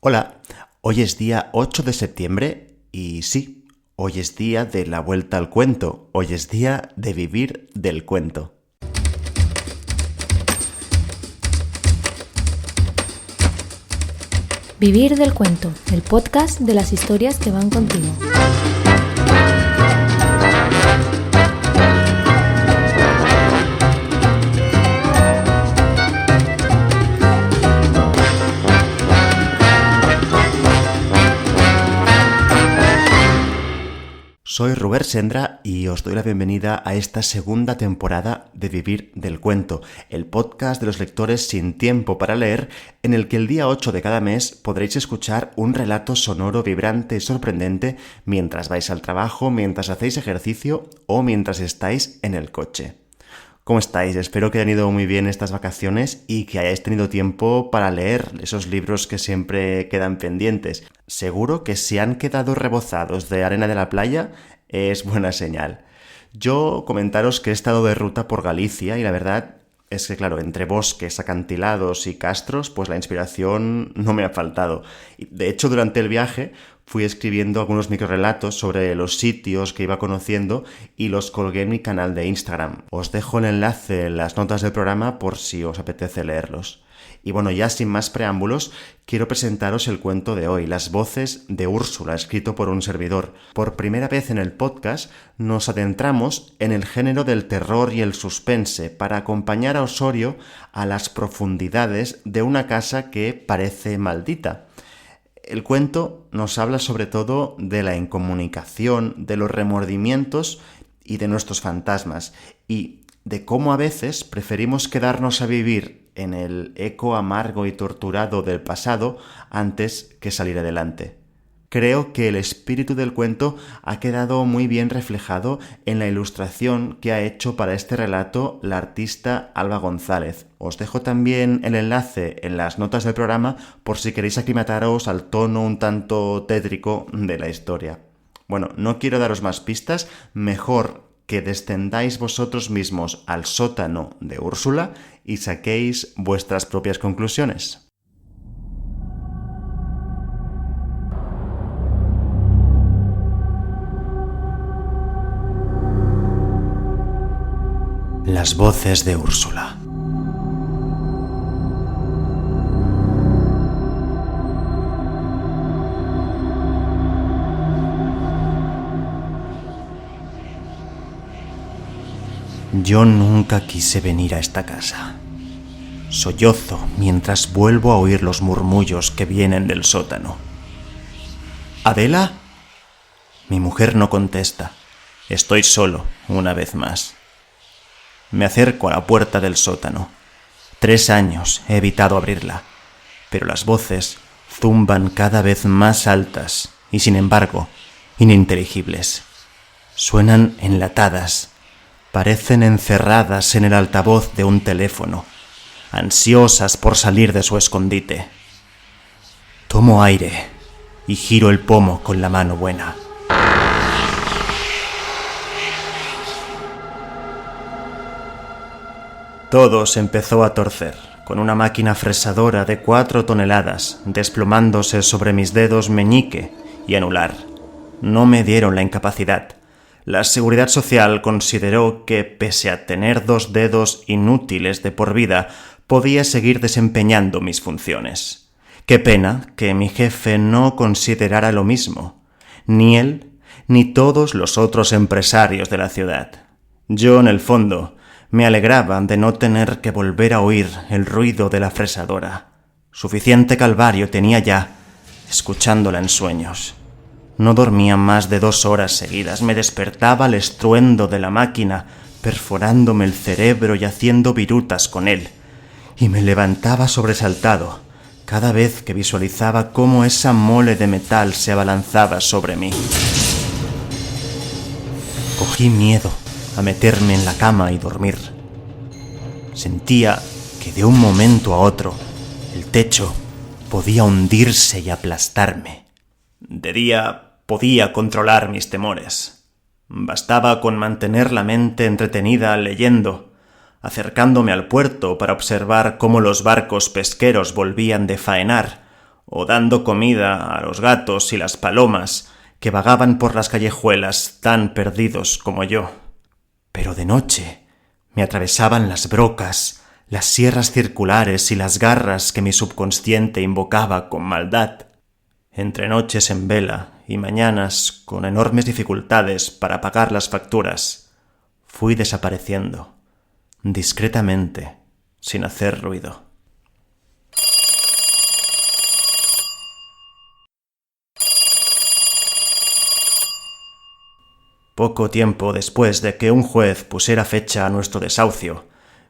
Hola, hoy es día 8 de septiembre y sí, hoy es día de la vuelta al cuento, hoy es día de vivir del cuento. Vivir del cuento, el podcast de las historias que van contigo. Soy Robert Sendra y os doy la bienvenida a esta segunda temporada de Vivir del Cuento, el podcast de los lectores sin tiempo para leer, en el que el día 8 de cada mes podréis escuchar un relato sonoro, vibrante y sorprendente mientras vais al trabajo, mientras hacéis ejercicio o mientras estáis en el coche. ¿Cómo estáis? Espero que hayan ido muy bien estas vacaciones y que hayáis tenido tiempo para leer esos libros que siempre quedan pendientes. Seguro que si han quedado rebozados de arena de la playa es buena señal. Yo comentaros que he estado de ruta por Galicia y la verdad es que, claro, entre bosques, acantilados y castros, pues la inspiración no me ha faltado. De hecho, durante el viaje fui escribiendo algunos microrelatos sobre los sitios que iba conociendo y los colgué en mi canal de Instagram. Os dejo el enlace en las notas del programa por si os apetece leerlos. Y bueno, ya sin más preámbulos, quiero presentaros el cuento de hoy, Las voces de Úrsula, escrito por un servidor. Por primera vez en el podcast nos adentramos en el género del terror y el suspense para acompañar a Osorio a las profundidades de una casa que parece maldita. El cuento nos habla sobre todo de la incomunicación, de los remordimientos y de nuestros fantasmas, y de cómo a veces preferimos quedarnos a vivir en el eco amargo y torturado del pasado antes que salir adelante. Creo que el espíritu del cuento ha quedado muy bien reflejado en la ilustración que ha hecho para este relato la artista Alba González. Os dejo también el enlace en las notas del programa por si queréis aclimataros al tono un tanto tétrico de la historia. Bueno, no quiero daros más pistas, mejor que descendáis vosotros mismos al sótano de Úrsula y saquéis vuestras propias conclusiones. Las voces de Úrsula. Yo nunca quise venir a esta casa. Sollozo mientras vuelvo a oír los murmullos que vienen del sótano. ¿Adela? Mi mujer no contesta. Estoy solo, una vez más. Me acerco a la puerta del sótano. 3 años he evitado abrirla, pero las voces zumban cada vez más altas y, sin embargo, ininteligibles. Suenan enlatadas. Parecen encerradas en el altavoz de un teléfono, ansiosas por salir de su escondite. Tomo aire y giro el pomo con la mano buena. Todo se empezó a torcer, con una máquina fresadora de 4 toneladas desplomándose sobre mis dedos meñique y anular. No me dieron la incapacidad. La Seguridad Social consideró que, pese a tener 2 dedos inútiles de por vida, podía seguir desempeñando mis funciones. Qué pena que mi jefe no considerara lo mismo, ni él ni todos los otros empresarios de la ciudad. Yo, en el fondo, me alegraba de no tener que volver a oír el ruido de la fresadora. Suficiente calvario tenía ya, escuchándola en sueños. No dormía más de 2 horas seguidas. Me despertaba el estruendo de la máquina, perforándome el cerebro y haciendo virutas con él. Y me levantaba sobresaltado cada vez que visualizaba cómo esa mole de metal se abalanzaba sobre mí. Cogí miedo a meterme en la cama y dormir. Sentía que de un momento a otro el techo podía hundirse y aplastarme. De día podía controlar mis temores. Bastaba con mantener la mente entretenida leyendo, acercándome al puerto para observar cómo los barcos pesqueros volvían de faenar o dando comida a los gatos y las palomas que vagaban por las callejuelas tan perdidos como yo. Pero de noche me atravesaban las brocas, las sierras circulares y las garras que mi subconsciente invocaba con maldad. Entre noches en vela y mañanas con enormes dificultades para pagar las facturas, fui desapareciendo, discretamente, sin hacer ruido. Poco tiempo después de que un juez pusiera fecha a nuestro desahucio,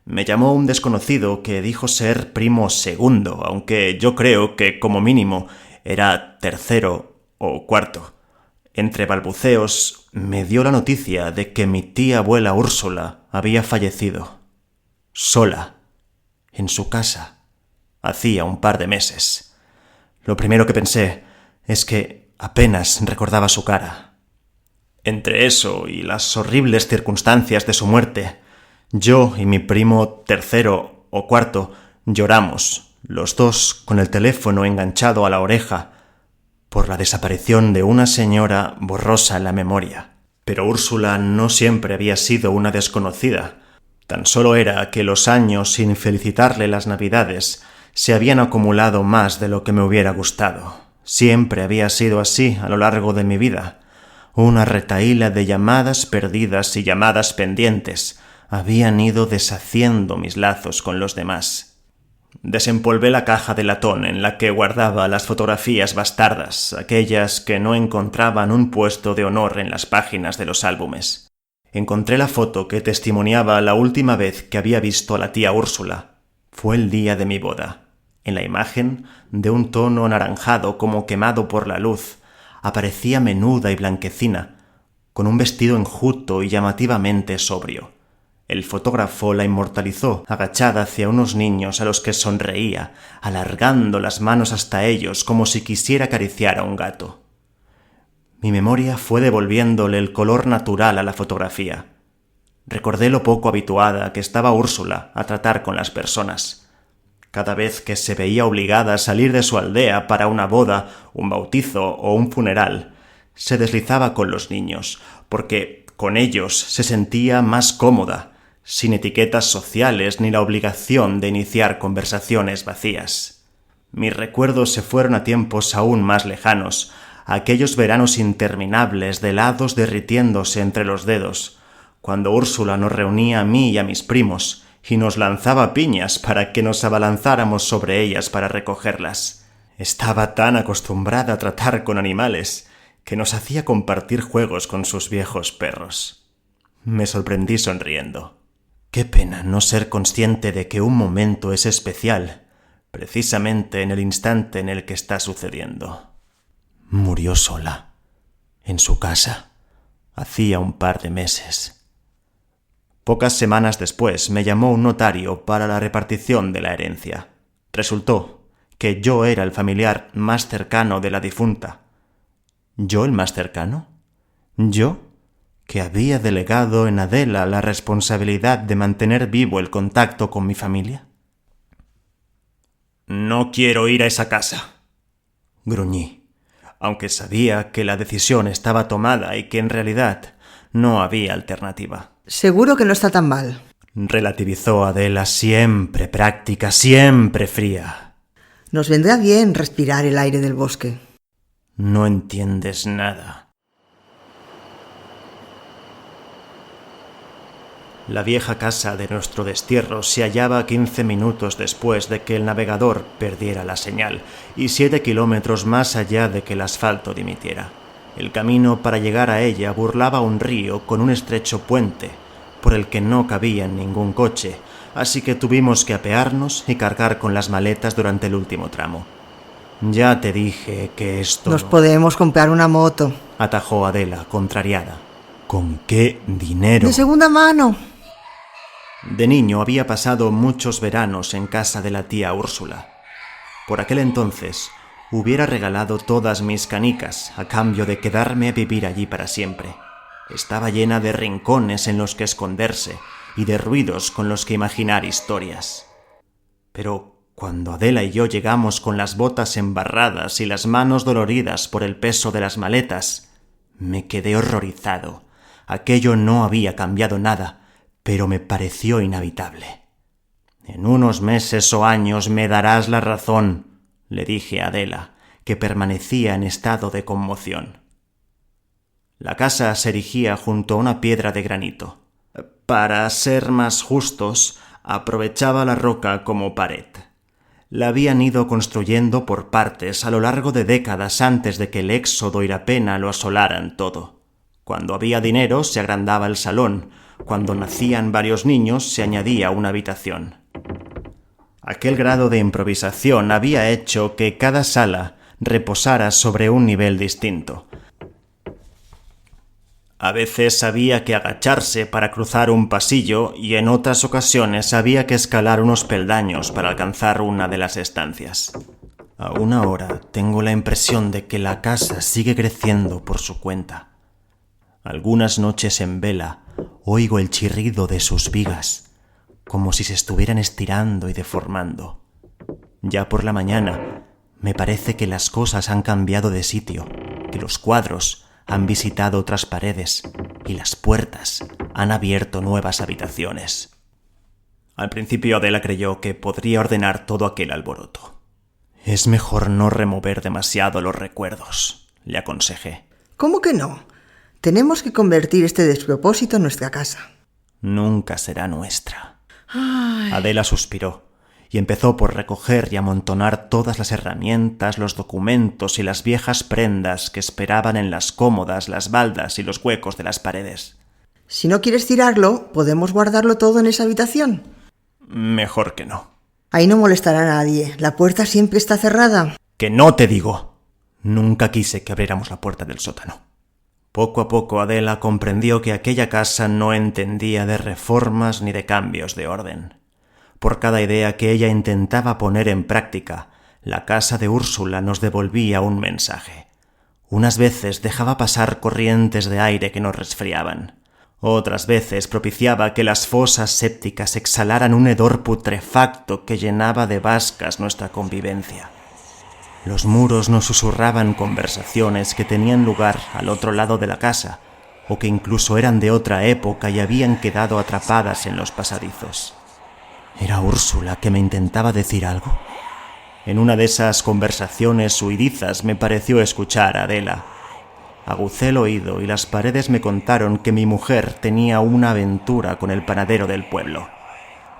me llamó un desconocido que dijo ser primo segundo, aunque yo creo que como mínimo era tercero o cuarto. Entre balbuceos me dio la noticia de que mi tía abuela Úrsula había fallecido, sola, en su casa, hacía un par de meses. Lo primero que pensé es que apenas recordaba su cara. Entre eso y las horribles circunstancias de su muerte, yo y mi primo tercero o cuarto lloramos, los dos con el teléfono enganchado a la oreja, por la desaparición de una señora borrosa en la memoria. Pero Úrsula no siempre había sido una desconocida. Tan solo era que los años sin felicitarle las Navidades se habían acumulado más de lo que me hubiera gustado. Siempre había sido así a lo largo de mi vida. Una retahíla de llamadas perdidas y llamadas pendientes habían ido deshaciendo mis lazos con los demás. Desempolvé la caja de latón en la que guardaba las fotografías bastardas, aquellas que no encontraban un puesto de honor en las páginas de los álbumes. Encontré la foto que testimoniaba la última vez que había visto a la tía Úrsula. Fue el día de mi boda. En la imagen, de un tono anaranjado como quemado por la luz, aparecía menuda y blanquecina, con un vestido enjuto y llamativamente sobrio. El fotógrafo la inmortalizó, agachada hacia unos niños a los que sonreía, alargando las manos hasta ellos como si quisiera acariciar a un gato. Mi memoria fue devolviéndole el color natural a la fotografía. Recordé lo poco habituada que estaba Úrsula a tratar con las personas. Cada vez que se veía obligada a salir de su aldea para una boda, un bautizo o un funeral, se deslizaba con los niños, porque con ellos se sentía más cómoda, sin etiquetas sociales ni la obligación de iniciar conversaciones vacías. Mis recuerdos se fueron a tiempos aún más lejanos, a aquellos veranos interminables de helados derritiéndose entre los dedos, cuando Úrsula nos reunía a mí y a mis primos, y nos lanzaba piñas para que nos abalanzáramos sobre ellas para recogerlas. Estaba tan acostumbrada a tratar con animales que nos hacía compartir juegos con sus viejos perros. Me sorprendí sonriendo. Qué pena no ser consciente de que un momento es especial, precisamente en el instante en el que está sucediendo. Murió sola, en su casa, hacía un par de meses. Pocas semanas después me llamó un notario para la repartición de la herencia. Resultó que yo era el familiar más cercano de la difunta. ¿Yo el más cercano? ¿Yo, que había delegado en Adela la responsabilidad de mantener vivo el contacto con mi familia? «No quiero ir a esa casa», gruñí, aunque sabía que la decisión estaba tomada y que en realidad no había alternativa. Seguro que no está tan mal, relativizó Adela, siempre práctica, siempre fría. Nos vendrá bien respirar el aire del bosque. No entiendes nada. La vieja casa de nuestro destierro se hallaba 15 minutos después de que el navegador perdiera la señal y 7 kilómetros más allá de que el asfalto dimitiera. El camino para llegar a ella burlaba un río con un estrecho puente por el que no cabía ningún coche, así que tuvimos que apearnos y cargar con las maletas durante el último tramo. Ya te dije que esto... Nos podemos comprar una moto, atajó Adela, contrariada. ¿Con qué dinero? De segunda mano. De niño había pasado muchos veranos en casa de la tía Úrsula. Por aquel entonces hubiera regalado todas mis canicas a cambio de quedarme a vivir allí para siempre. Estaba llena de rincones en los que esconderse y de ruidos con los que imaginar historias. Pero Cuando Adela y yo llegamos con las botas embarradas y las manos doloridas por el peso de las maletas, me quedé horrorizado. Aquello no había cambiado nada, pero me pareció inhabitable. «En unos meses o años me darás la razón», le dije a Adela, que permanecía en estado de conmoción. La casa se erigía junto a una piedra de granito. Para ser más justos, aprovechaba la roca como pared. La habían ido construyendo por partes a lo largo de décadas antes de que el éxodo y la pena lo asolaran todo. Cuando había dinero se agrandaba el salón, cuando nacían varios niños se añadía una habitación. Aquel grado de improvisación había hecho que cada sala reposara sobre un nivel distinto. A veces había que agacharse para cruzar un pasillo y en otras ocasiones había que escalar unos peldaños para alcanzar una de las estancias. Aún ahora tengo la impresión de que la casa sigue creciendo por su cuenta. Algunas noches en vela oigo el chirrido de sus vigas, como si se estuvieran estirando y deformando. Ya por la mañana me parece que las cosas han cambiado de sitio, que los cuadros han visitado otras paredes y las puertas han abierto nuevas habitaciones. Al principio Adela creyó que podría ordenar todo aquel alboroto. «Es mejor no remover demasiado los recuerdos», le aconsejé. ¿Cómo que no? Tenemos que convertir este despropósito en nuestra casa. «Nunca será nuestra». Ay. Adela suspiró y empezó por recoger y amontonar todas las herramientas, los documentos y las viejas prendas que esperaban en las cómodas, las baldas y los huecos de las paredes. Si no quieres tirarlo, ¿podemos guardarlo todo en esa habitación? Mejor que no. Ahí no molestará a nadie. La puerta siempre está cerrada. ¡Que no te digo! Nunca quise que abriéramos la puerta del sótano. Poco a poco Adela comprendió que aquella casa no entendía de reformas ni de cambios de orden. Por cada idea que ella intentaba poner en práctica, la casa de Úrsula nos devolvía un mensaje. Unas veces dejaba pasar corrientes de aire que nos resfriaban. Otras veces propiciaba que las fosas sépticas exhalaran un hedor putrefacto que llenaba de bascas nuestra convivencia. Los muros nos susurraban conversaciones que tenían lugar al otro lado de la casa, o que incluso eran de otra época y habían quedado atrapadas en los pasadizos. ¿Era Úrsula que me intentaba decir algo? En una de esas conversaciones huidizas me pareció escuchar a Adela. Agucé el oído y las paredes me contaron que mi mujer tenía una aventura con el panadero del pueblo.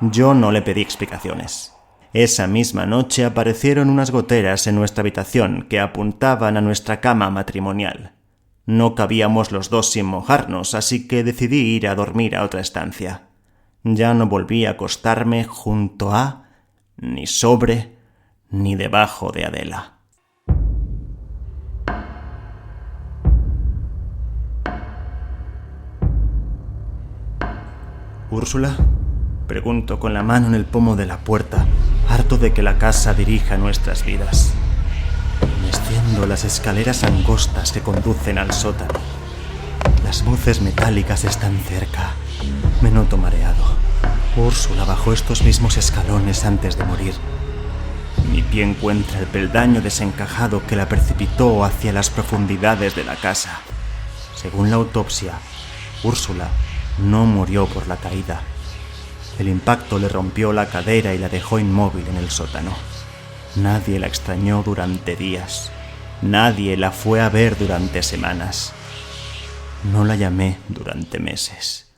Yo no le pedí explicaciones. Esa misma noche aparecieron unas goteras en nuestra habitación que apuntaban a nuestra cama matrimonial. No cabíamos los dos sin mojarnos, así que decidí ir a dormir a otra estancia. Ya no volví a acostarme junto a, ni sobre, ni debajo de Adela. «¿Úrsula?», pregunto con la mano en el pomo de la puerta, harto de que la casa dirija nuestras vidas. Desciendo las escaleras angostas que conducen al sótano. Las voces metálicas están cerca. Me noto mareado. Úrsula bajó estos mismos escalones antes de morir. Mi pie encuentra el peldaño desencajado que la precipitó hacia las profundidades de la casa. Según la autopsia, Úrsula no murió por la caída. El impacto le rompió la cadera y la dejó inmóvil en el sótano. Nadie la extrañó durante días. Nadie la fue a ver durante semanas. No la llamé durante meses.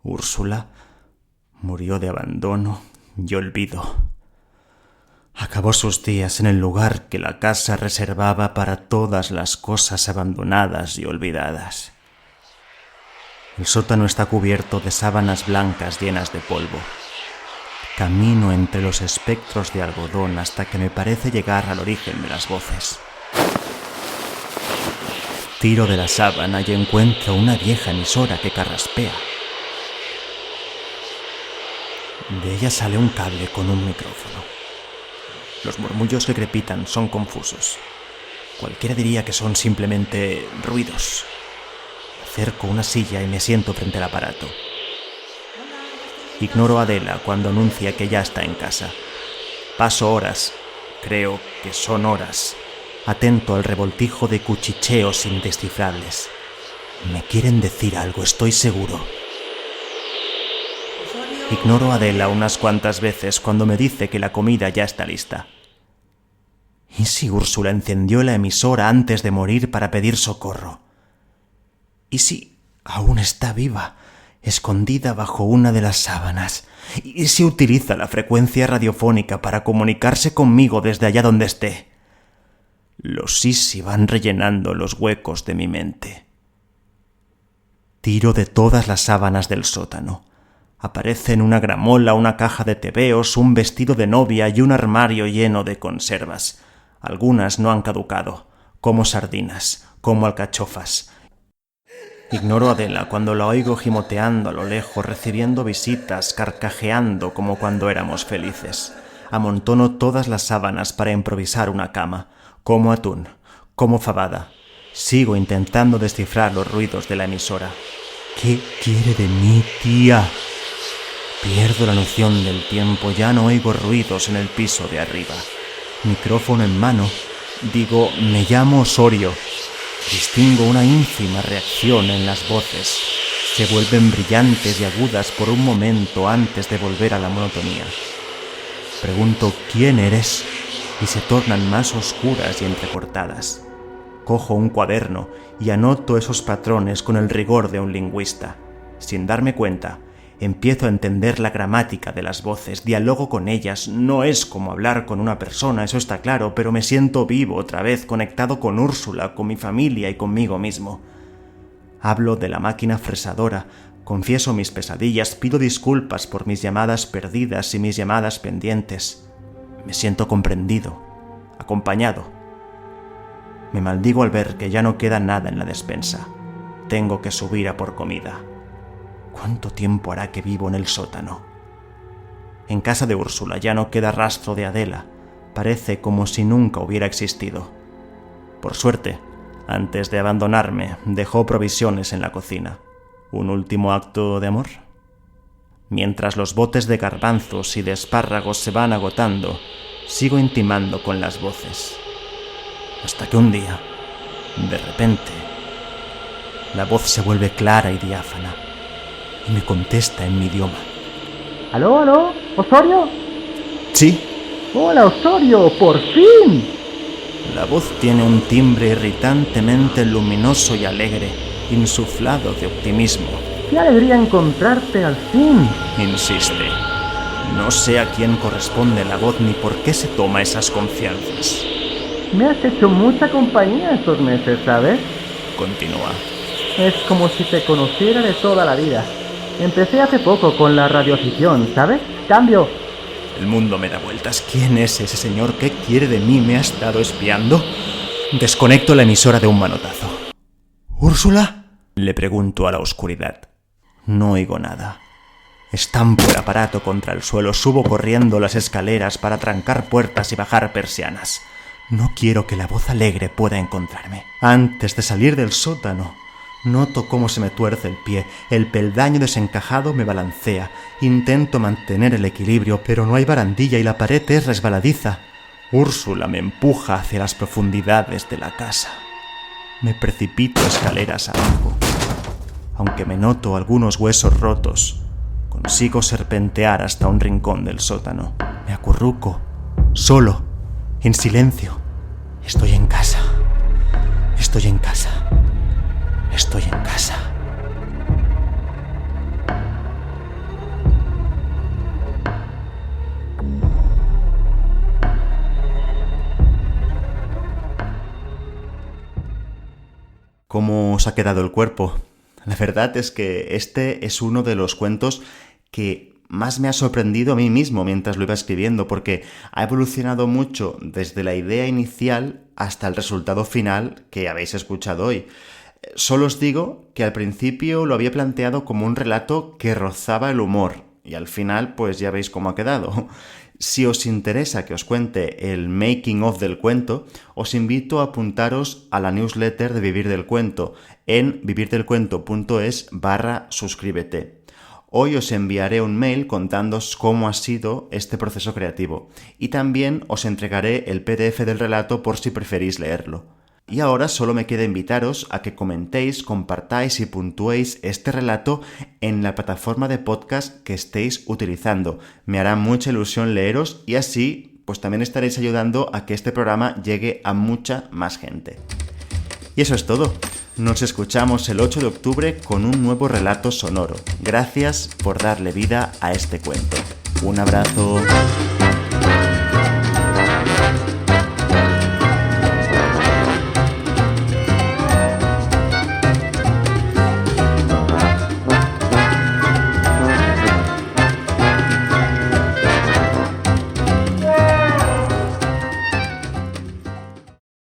Úrsula murió de abandono y olvido. Acabó sus días en el lugar que la casa reservaba para todas las cosas abandonadas y olvidadas. El sótano está cubierto de sábanas blancas llenas de polvo. Camino entre los espectros de algodón hasta que me parece llegar al origen de las voces. Tiro de la sábana y encuentro una vieja emisora que carraspea. De ella sale un cable con un micrófono. Los murmullos que crepitan son confusos. Cualquiera diría que son simplemente ruidos. Acerco una silla y me siento frente al aparato. Ignoro a Adela cuando anuncia que ya está en casa. Paso horas, creo que son horas, atento al revoltijo de cuchicheos indescifrables. Me quieren decir algo, estoy seguro. Ignoro a Adela unas cuantas veces cuando me dice que la comida ya está lista. ¿Y si Úrsula encendió la emisora antes de morir para pedir socorro? ¿Y si aún está viva, escondida bajo una de las sábanas? ¿Y si utiliza la frecuencia radiofónica para comunicarse conmigo desde allá donde esté? Los sí van rellenando los huecos de mi mente. Tiro de todas las sábanas del sótano. Aparecen una gramola, una caja de tebeos, un vestido de novia y un armario lleno de conservas. Algunas no han caducado, como sardinas, como alcachofas. Ignoro a Adela cuando la oigo gimoteando a lo lejos, recibiendo visitas, carcajeando como cuando éramos felices. Amontono todas las sábanas para improvisar una cama, como atún, como fabada. Sigo intentando descifrar los ruidos de la emisora. ¿Qué quiere de mí, tía? Pierdo la noción del tiempo, ya no oigo ruidos en el piso de arriba. Micrófono en mano, digo, me llamo Osorio. Distingo una ínfima reacción en las voces. Se vuelven brillantes y agudas por un momento antes de volver a la monotonía. Pregunto ¿quién eres? Y se tornan más oscuras y entrecortadas. Cojo un cuaderno y anoto esos patrones con el rigor de un lingüista. Sin darme cuenta, empiezo a entender la gramática de las voces, dialogo con ellas. No es como hablar con una persona, eso está claro, pero me siento vivo otra vez, conectado con Úrsula, con mi familia y conmigo mismo. Hablo de la máquina fresadora, confieso mis pesadillas, pido disculpas por mis llamadas perdidas y mis llamadas pendientes. Me siento comprendido, acompañado. Me maldigo al ver que ya no queda nada en la despensa. Tengo que subir a por comida. ¿Cuánto tiempo hará que vivo en el sótano? En casa de Úrsula ya no queda rastro de Adela. Parece como si nunca hubiera existido. Por suerte, antes de abandonarme, dejó provisiones en la cocina. ¿Un último acto de amor? Mientras los botes de garbanzos y de espárragos se van agotando, sigo intimando con las voces. Hasta que un día, de repente, la voz se vuelve clara y diáfana. Y me contesta en mi idioma. ¿Aló, aló? ¿Osorio? Sí. Hola, Osorio, por fin. La voz tiene un timbre irritantemente luminoso y alegre, insuflado de optimismo. ¡Qué alegría encontrarte al fin! Insiste. No sé a quién corresponde la voz ni por qué se toma esas confianzas. Me has hecho mucha compañía estos meses, ¿sabes? Continúa. Es como si te conociera de toda la vida. Empecé hace poco con la radioafición, ¿sabes? Cambio. El mundo me da vueltas. ¿Quién es ese señor? ¿Qué quiere de mí? ¿Me ha estado espiando? Desconecto la emisora de un manotazo. ¿Úrsula? Le pregunto a la oscuridad. No oigo nada. Estampo el aparato contra el suelo, subo corriendo las escaleras para trancar puertas y bajar persianas. No quiero que la voz alegre pueda encontrarme. Antes de salir del sótano, noto cómo se me tuerce el pie, el peldaño desencajado me balancea. Intento mantener el equilibrio, pero no hay barandilla y la pared es resbaladiza. Úrsula me empuja hacia las profundidades de la casa. Me precipito escaleras abajo. Aunque me noto algunos huesos rotos, consigo serpentear hasta un rincón del sótano. Me acurruco, solo, en silencio. Estoy en casa. Estoy en casa. Estoy en casa. ¿Cómo os ha quedado el cuerpo? La verdad es que este es uno de los cuentos que más me ha sorprendido a mí mismo mientras lo iba escribiendo, porque ha evolucionado mucho desde la idea inicial hasta el resultado final que habéis escuchado hoy. Solo os digo que al principio lo había planteado como un relato que rozaba el humor, y al final pues ya veis cómo ha quedado. Si os interesa que os cuente el making of del cuento, os invito a apuntaros a la newsletter de Vivir del Cuento en vivirdelcuento.es/suscríbete. Hoy os enviaré un mail contándoos cómo ha sido este proceso creativo y también os entregaré el PDF del relato por si preferís leerlo. Y ahora solo me queda invitaros a que comentéis, compartáis y puntuéis este relato en la plataforma de podcast que estéis utilizando. Me hará mucha ilusión leeros y así pues también estaréis ayudando a que este programa llegue a mucha más gente. Y eso es todo. Nos escuchamos el 8 de octubre con un nuevo relato sonoro. Gracias por darle vida a este cuento. Un abrazo.